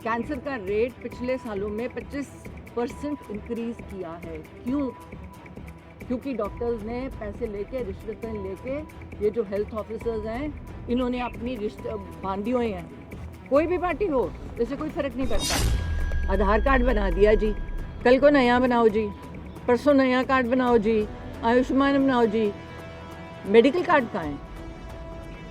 Cancer का rate पिछले सालों में 25% इंक्रीज किया है। क्यों? क्योंकि डॉक्टर्स ने पैसे लेके, रिश्वतें लेके, ये जो हेल्थ ऑफिसर्स हैं इन्होंने अपनी रिश्ते बांधी हुए हैं। कोई भी पार्टी हो, इससे कोई फर्क नहीं पड़ता। आधार कार्ड बना दिया जी, कल को नया बनाओ जी, परसों नया कार्ड बनाओ जी, आयुष्मान बनाओ जी। मेडिकल कार्ड कहाँ है?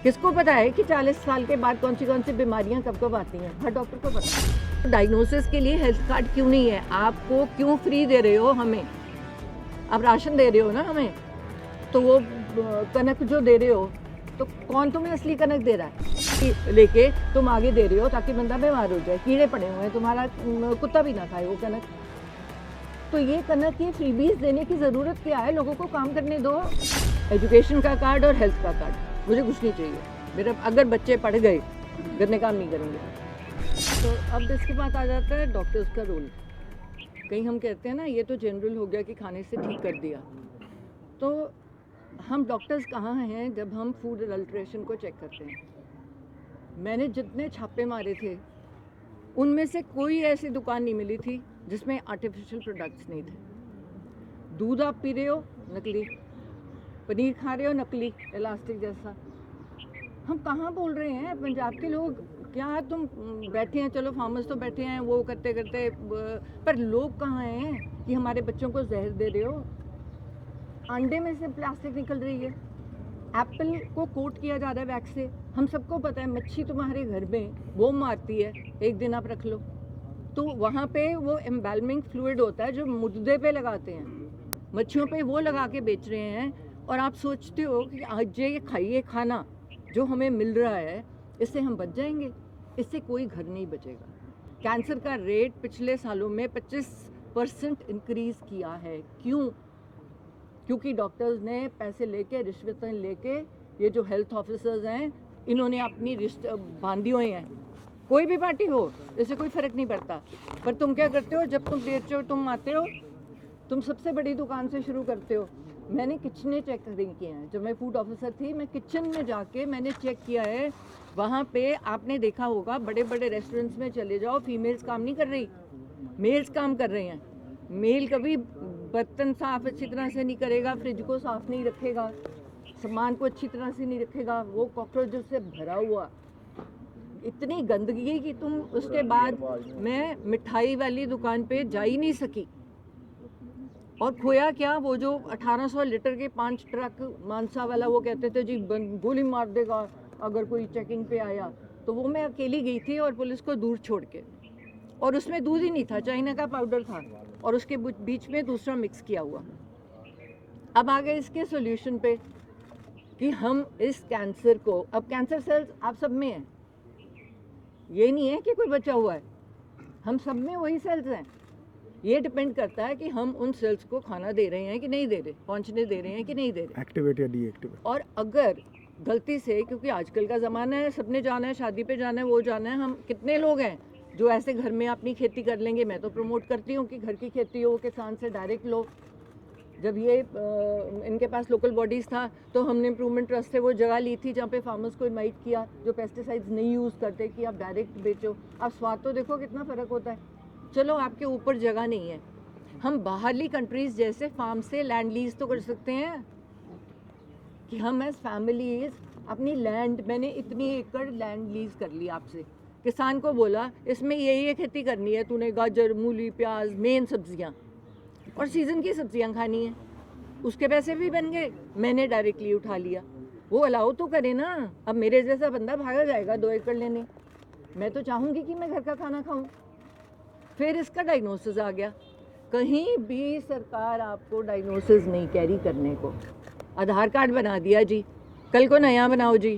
किसको पता है कि 40 साल के बाद कौन सी बीमारियां कब कब आती हैं? हर डॉक्टर को पता है। डायग्नोसिस के लिए हेल्थ कार्ड क्यों नहीं है? आपको क्यों फ्री दे रहे हो हमें? आप राशन दे रहे हो ना हमें, तो वो कनक जो दे रहे हो, तो कौन तुम्हें असली कनक दे रहा है? लेके तुम आगे दे रहे हो ताकि बंदा बीमार हो जाए, कीड़े पड़े हुए हैं, तुम्हारा कुत्ता भी ना खाए वो कनक। तो ये कनक की फ्रीबीज देने की ज़रूरत क्या है? लोगों को काम करने दो। एजुकेशन का कार्ड और हेल्थ का कार्ड, मुझे कुछ नहीं चाहिए। मेरे अगर बच्चे पढ़ गए, गंदे काम नहीं करेंगे। तो अब इसके बाद आ जाता है डॉक्टर्स का रोल। कहीं हम कहते हैं ना ये तो जनरल हो गया कि खाने से ठीक कर दिया, तो हम डॉक्टर्स कहाँ हैं जब हम फूड अडल्ट्रेशन को चेक करते हैं? मैंने जितने छापे मारे थे उनमें से कोई ऐसी दुकान नहीं मिली थी जिसमें आर्टिफिशियल प्रोडक्ट्स नहीं थे। दूध आप पी रहे हो, नकली। पनीर खा रहे हो, नकली, इलास्टिक जैसा। हम कहाँ बोल रहे हैं पंजाब के लोग? क्या तुम बैठे हैं, चलो फार्मर्स तो बैठे हैं वो करते करते, पर लोग कहाँ हैं कि हमारे बच्चों को जहर दे रहे हो? अंडे में से प्लास्टिक निकल रही है, एप्पल को कोट किया जा रहा है वैक्स से। हम सबको पता है मच्छी तुम्हारे घर में वो मारती है, एक दिन आप रख लो तो वहाँ पे वो एम्बैलमिंग फ्लूइड होता है जो मुद्दे पे लगाते हैं, मच्छियों पे वो लगा के बेच रहे हैं। और आप सोचते हो कि आज ये खाइए खाना जो हमें मिल रहा है, इससे हम बच जाएंगे? इससे कोई घर नहीं बचेगा। कैंसर का रेट पिछले सालों में 25% इंक्रीज किया है। क्यों? क्योंकि डॉक्टर्स ने पैसे लेके, रिश्वतें लेके, ये जो हेल्थ ऑफिसर्स हैं इन्होंने अपनी रिश्ते बांधी हुए हैं। कोई भी पार्टी हो, इससे कोई फर्क नहीं पड़ता। पर तुम क्या करते हो? जब तुम बेचते हो, तुम आते हो, तुम सबसे बड़ी दुकान से शुरू करते हो। मैंने किचने चेक नहीं किए हैं। जब मैं फूड ऑफिसर थी, मैं किचन में जाके मैंने चेक किया है। वहाँ पे आपने देखा होगा, बड़े बड़े रेस्टोरेंट्स में चले जाओ, फीमेल्स काम नहीं कर रही, मेल्स काम कर रहे हैं। मेल कभी बर्तन साफ अच्छी तरह से नहीं करेगा, फ्रिज को साफ नहीं रखेगा, सामान को अच्छी तरह से नहीं रखेगा, वो कॉकरोचों से भरा हुआ, इतनी गंदगी कि तुम उसके बाद मैं मिठाई वाली दुकान पे जा ही नहीं सकी। और खोया क्या, वो जो 1800 लीटर के 5 ट्रक मानसा वाला, वो कहते थे जी गोली मार देगा अगर कोई चेकिंग पे आया, तो वो मैं अकेली गई थी और पुलिस को दूर छोड़ के, और उसमें दूध ही नहीं था, चाइना का पाउडर था और उसके बीच में दूसरा मिक्स किया हुआ। अब आ गए इसके सॉल्यूशन पे कि हम इस कैंसर को, अब कैंसर सेल्स आप सब में हैं, ये नहीं है कि कोई बचा हुआ है, हम सब में वही सेल्स हैं। ये डिपेंड करता है कि हम उन सेल्स को खाना दे रहे हैं कि नहीं दे रहे, पहुंचने दे रहे हैं कि नहीं दे रहे, एक्टिवेट या डीएक्टिवेट। और अगर गलती से, क्योंकि आजकल का ज़माना है, सबने जाना है, शादी पे जाना है, वो जाना है, हम कितने लोग हैं जो ऐसे घर में अपनी खेती कर लेंगे? मैं तो प्रमोट करती हूँ कि घर की खेती हो, किसान से डायरेक्ट लो। जब ये इनके पास लोकल बॉडीज़ था तो हमने इम्प्रूवमेंट ट्रस्ट से वो जगह ली थी जहाँ पे फार्मर्स को इनवाइट किया जो पेस्टिसाइड्स नहीं यूज़ करते, कि आप डायरेक्ट बेचो। आप स्वाद तो देखो कितना फ़र्क होता है। चलो आपके ऊपर जगह नहीं है, हम बाहरली कंट्रीज़ जैसे फार्म से लैंड लीज तो कर सकते हैं कि हम एज फैमिलीज अपनी लैंड, मैंने इतनी एकड़ लैंड लीज कर ली आपसे, किसान को बोला इसमें ये खेती करनी है, तूने गाजर, मूली, प्याज, मेन सब्जियां और सीज़न की सब्जियां खानी है, उसके पैसे भी बन गए, मैंने डायरेक्टली उठा लिया। वो अलाउ तो करे ना। अब मेरे जैसा बंदा भागा जाएगा 2 एकड़ लेने, मैं तो चाहूँगी कि मैं घर का खाना खाऊँ। फिर इसका डायग्नोसिस आ गया, कहीं भी सरकार आपको डायग्नोसिस नहीं कैरी करने को। आधार कार्ड बना दिया जी, कल को नया बनाओ जी,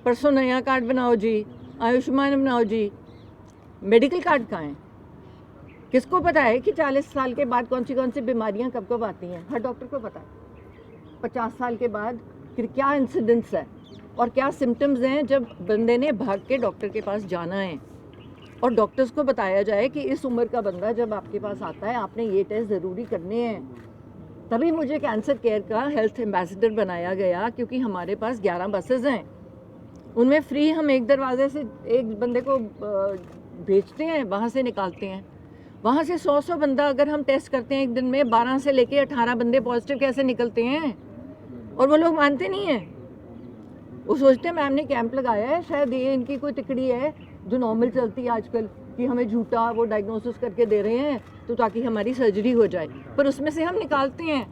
परसों नया कार्ड बनाओ जी, आयुष्मान बनाओ जी। मेडिकल कार्ड कहाँ है? किसको पता है कि 40 साल के बाद कौन सी बीमारियां कब कब आती हैं? हर डॉक्टर को पता है। 50 साल के बाद फिर क्या इंसिडेंट्स है और क्या सिम्टम्स हैं जब बंदे ने भाग के डॉक्टर के पास जाना है, और डॉक्टर्स को बताया जाए कि इस उम्र का बंदा जब आपके पास आता है आपने ये टेस्ट ज़रूरी करने हैं। तभी मुझे कैंसर केयर का हेल्थ एम्बेसडर बनाया गया, क्योंकि हमारे पास 11 बसेज हैं, उनमें फ्री हम एक दरवाजे से एक बंदे को भेजते हैं, वहाँ से निकालते हैं। वहाँ से 100 बंदा अगर हम टेस्ट करते हैं एक दिन में, 12 से लेके 18 बंदे पॉजिटिव कैसे निकलते हैं? और वो लोग मानते नहीं हैं। वो सोचते हैं मैम ने कैंप लगाया है, शायद ये इनकी कोई तिकड़ी है जो नॉर्मल चलती है आजकल, कि हमें झूठा वो डायग्नोसिस करके दे रहे हैं तो ताकि हमारी सर्जरी हो जाए। पर उसमें से हम निकालते हैं,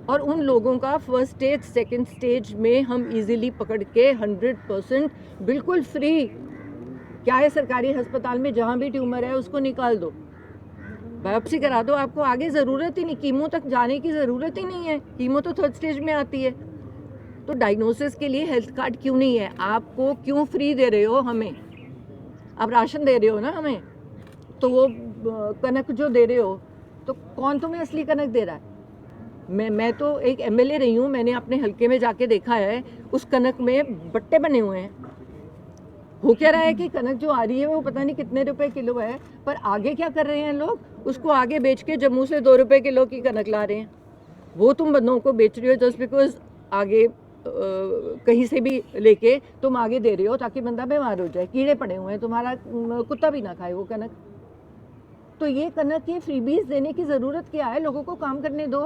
और उन लोगों का फर्स्ट स्टेज सेकंड स्टेज में हम इजीली पकड़ के 100% बिल्कुल फ्री, क्या है सरकारी अस्पताल में जहाँ भी ट्यूमर है उसको निकाल दो, बायोप्सी करा दो, आपको आगे ज़रूरत ही नहीं, कीमो तक जाने की ज़रूरत ही नहीं है, कीमो तो थर्ड स्टेज में आती है। तो डायग्नोसिस के लिए हेल्थ कार्ड क्यों नहीं है? आपको क्यों फ्री दे रहे हो हमें? आप राशन दे रहे हो ना हमें, तो वो कनक जो दे रहे हो, तो कौन तुम्हें असली कनक दे रहा है? मैं तो एक एमएलए रही हूँ, मैंने अपने हलके में जाके देखा है, उस कनक में बट्टे बने हुए हैं। हो क्या रहा है कि कनक जो आ रही है वो पता नहीं कितने रुपए किलो है, पर आगे क्या कर रहे हैं लोग, उसको आगे बेच के जम्मू से 2 रुपए किलो की कनक ला रहे हैं। वो तुम बंदों को बेच रहे हो जस्ट बिकॉज आगे कहीं से भी लेके तुम आगे दे रहे हो ताकि बंदा बीमार हो जाए, कीड़े पड़े हुए हैं, तुम्हारा कुत्ता भी ना खाए वो कनक। तो ये कनक के फ्रीबीज देने की ज़रूरत क्या है? लोगों को काम करने दो।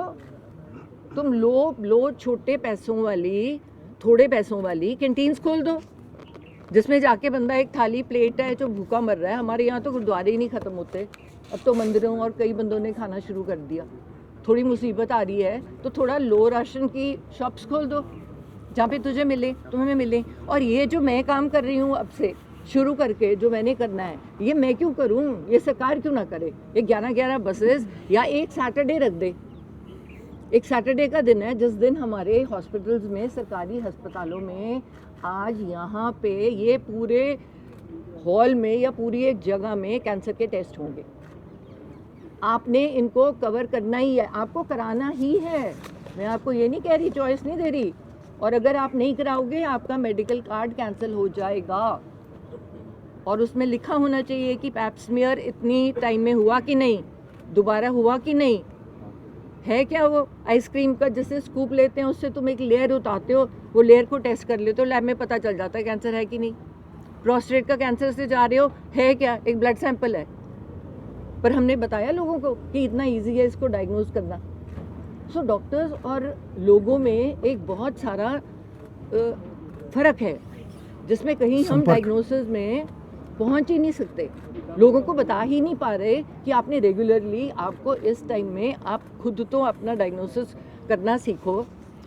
तुम लो छोटे पैसों वाली, थोड़े पैसों वाली कैंटीन्स खोल दो, जिसमें जाके बंदा एक थाली प्लेट है जो भूखा मर रहा है। हमारे यहाँ तो गुरुद्वारे ही नहीं ख़त्म होते, अब तो मंदिरों और कई बंदों ने खाना शुरू कर दिया। थोड़ी मुसीबत आ रही है तो थोड़ा लो राशन की शॉप्स खोल दो, जहाँ पे तुझे मिले, तुम्हें मिले। और ये जो मैं काम कर रही हूँ अब से शुरू करके, जो मैंने करना है, ये मैं क्यों करूँ? ये सरकार क्यों ना करे? ये 11-11 बसेस या एक सैटरडे रख दे। एक सैटरडे का दिन है जिस दिन हमारे हॉस्पिटल्स में, सरकारी अस्पतालों में, आज यहाँ पे ये पूरे हॉल में या पूरी एक जगह में कैंसर के टेस्ट होंगे। आपने इनको कवर करना ही है, आपको कराना ही है। मैं आपको ये नहीं कह रही, चॉइस नहीं दे रही। और अगर आप नहीं कराओगे आपका मेडिकल कार्ड कैंसिल हो जाएगा, और उसमें लिखा होना चाहिए कि पैप स्मीयर इतनी टाइम में हुआ कि नहीं, दोबारा हुआ कि नहीं। है क्या वो आइसक्रीम का जैसे स्कूप लेते हैं, उससे तुम एक लेयर उतारते हो, वो लेयर को टेस्ट कर लेते हो, लैब में पता चल जाता है कैंसर है कि नहीं। प्रोस्टेट का कैंसर से जा रहे हो, है क्या, एक ब्लड सैंपल है, पर हमने बताया लोगों को कि इतना ईजी है इसको डायग्नोज करना। सो डॉक्टर्स और लोगों में एक बहुत सारा फ़र्क है, जिसमें कहीं हम डायग्नोसिस में पहुंच ही नहीं सकते, लोगों को बता ही नहीं पा रहे कि आपने रेगुलरली, आपको इस टाइम में आप खुद तो अपना डायग्नोसिस करना सीखो,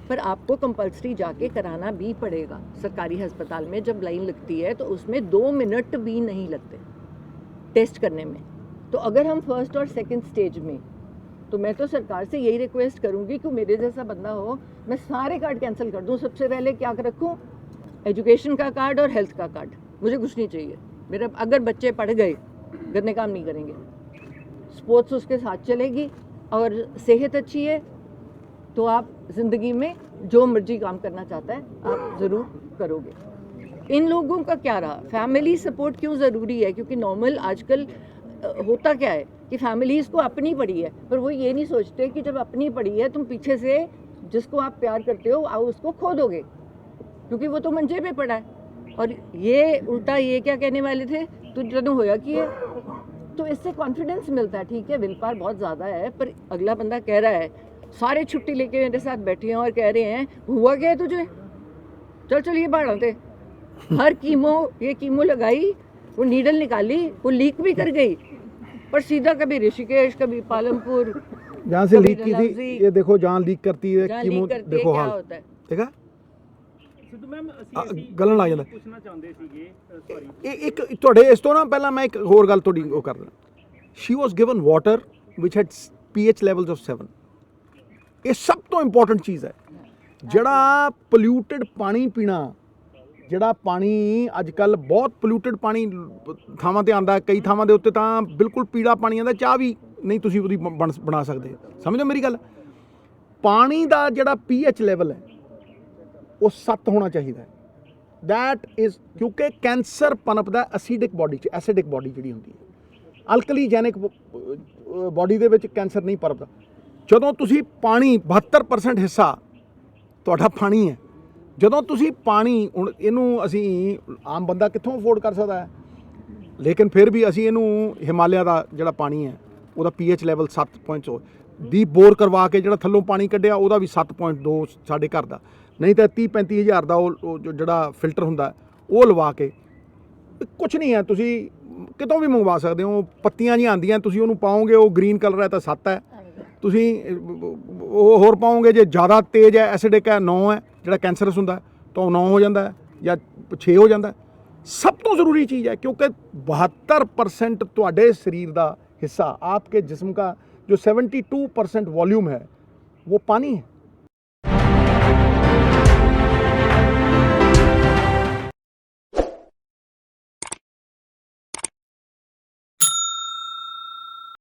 पर आपको कंपल्सरी जाके कराना भी पड़ेगा। सरकारी अस्पताल में जब लाइन लगती है तो उसमें 2 मिनट भी नहीं लगते टेस्ट करने में। तो अगर हम फर्स्ट और सेकंड स्टेज में, तो मैं तो सरकार से यही रिक्वेस्ट करूंगी कि मेरे जैसा बंदा हो, मैं सारे कार्ड कैंसिल कर दूं। सबसे पहले क्या रखूं? एजुकेशन का कार्ड और हेल्थ का कार्ड, मुझे कुछ नहीं चाहिए। मेरा अगर बच्चे पढ़ गए, गंदे काम नहीं करेंगे, स्पोर्ट्स उसके साथ चलेगी, और सेहत अच्छी है तो आप ज़िंदगी में जो मर्जी काम करना चाहता है आप ज़रूर करोगे। इन लोगों का क्या रहा? फैमिली सपोर्ट क्यों ज़रूरी है? क्योंकि नॉर्मल आजकल होता क्या है कि फैमिलीज़ को अपनी पड़ी है, पर वो ये नहीं सोचते कि जब अपनी पड़ी है तुम पीछे से जिसको आप प्यार करते हो उसको खो दोगे, क्योंकि वो तो मंजे पे पड़ा है। और ये उल्टा ये क्या कहने वाले थे, तू जब होया कि है, तो इससे कॉन्फिडेंस मिलता है। ठीक है, विल पावर बहुत ज़्यादा है, पर अगला बंदा कह रहा है, सारे छुट्टी लेके मेरे साथ बैठे हैं और कह रहे हैं हुआ क्या है तुझे, चल ये बढ़ाते। हर ये कीमो लगाई, वो नीडल निकाली, वो लीक भी कर गई, पर सीधा कभी ऋषिकेश, कभी पालमपुर, जहाँ से लीक की थी, ये देखो जहाँ लीक करती है कीमो, देखो हाल होता है। देखा ਸਿੱਧੂ ਮੈਮ ਗਲਣ ਲੱਗ ਜਾਂਦਾ। ਪੁੱਛਣਾ ਚਾਹੁੰਦੇ ਸੀਗੇ, ਸੌਰੀ, ਇੱਕ ਤੁਹਾਡੇ ਇਸ ਤੋਂ ਨਾ ਪਹਿਲਾਂ ਮੈਂ ਇੱਕ ਹੋਰ ਗੱਲ ਤੁਹਾਡੀ ਉਹ ਕਰਦਾ। She was given water which had pH levels of 7। ਇਹ ਸਭ ਤੋਂ ਇੰਪੋਰਟੈਂਟ ਚੀਜ਼ ਹੈ। ਜਿਹੜਾ ਪੋਲਿਊਟਡ ਪਾਣੀ ਪੀਣਾ, ਜਿਹੜਾ ਪਾਣੀ ਅੱਜ ਕੱਲ੍ਹ ਬਹੁਤ ਪੋਲਿਊਟਡ ਪਾਣੀ ਥਾਵਾਂ 'ਤੇ ਆਉਂਦਾ, ਕਈ ਥਾਵਾਂ ਦੇ ਉੱਤੇ ਤਾਂ ਬਿਲਕੁਲ ਪੀਲਾ ਪਾਣੀ ਆਉਂਦਾ, ਚਾਹ ਵੀ ਨਹੀਂ ਤੁਸੀਂ ਉਹਦੀ ਬਣਾ ਸਕਦੇ। ਸਮਝੋ ਮੇਰੀ ਗੱਲ। ਪਾਣੀ ਦਾ ਜਿਹੜਾ pH ਲੈਵਲ ਹੈ ਉਹ 7 ਹੋਣਾ ਚਾਹੀਦਾ ਹੈ। दैट इज़ क्योंकि कैंसर पनपदा एसिडिक बॉडी च, एसिडिक बॉडी जिहड़ी हुंदी है, अल्कलीजैनिक बॉडी दे विच कैंसर नहीं पनपदा। जदों तुसीं पानी 72% हिस्सा तुहाडा पानी है, जदों तुसीं पानी, हुण इहनूं असीं आम बंदा कित्थों अफोर्ड कर सकदा है? ਲੇਕਿਨ ਫਿਰ ਵੀ ਅਸੀਂ ਇਹਨੂੰ ਹਿਮਾਲਿਆ ਦਾ ਜਿਹੜਾ ਪਾਣੀ ਹੈ ਉਹਦਾ ਪੀਐਚ ਲੈਵਲ 7.0 ਡੀਪ ਬੋਰ ਕਰਵਾ ਕੇ ਜਿਹੜਾ ਥੱਲੋਂ ਪਾਣੀ ਕੱਢਿਆ ਉਹਦਾ ਵੀ 7.2 ਸਾਡੇ ਘਰ ਦਾ, ਨਹੀਂ ਤਾਂ 30-35 ਹਜ਼ਾਰ ਦਾ ਉਹ ਜਿਹੜਾ ਫਿਲਟਰ ਹੁੰਦਾ ਉਹ ਲਵਾ ਕੇ ਕੁਝ ਨਹੀਂ ਹੈ। ਤੁਸੀਂ ਕਿਤੋਂ ਵੀ ਮੰਗਵਾ ਸਕਦੇ ਹੋ, ਪੱਤੀਆਂ ਜਿਹੀਆਂ ਆਉਂਦੀਆਂ, ਤੁਸੀਂ ਉਹਨੂੰ ਪਾਓਗੇ ਉਹ ਗ੍ਰੀਨ ਕਲਰ ਹੈ ਤਾਂ 7 ਹੈ, ਤੁਸੀਂ ਉਹ ਹੋਰ ਪਾਓਗੇ ਜੇ ਜ਼ਿਆਦਾ ਤੇਜ਼ ਹੈ ਐਸਿਡਿਕ ਹੈ 9 ਹੈ, ਜਿਹੜਾ ਕੈਂਸਰਸ ਹੁੰਦਾ ਤਾਂ ਉਹ 9 ਹੋ ਜਾਂਦਾ ਹੈ ਜਾਂ 6 ਹੋ ਜਾਂਦਾ ਹੈ। ਸਭ ਤੋਂ ਜ਼ਰੂਰੀ ਚੀਜ਼ ਹੈ क्योंकि 72% ਤੁਹਾਡੇ शरीर ਦਾ हिस्सा आपके जिस्म का जो 72% वॉल्यूम है वो पानी है।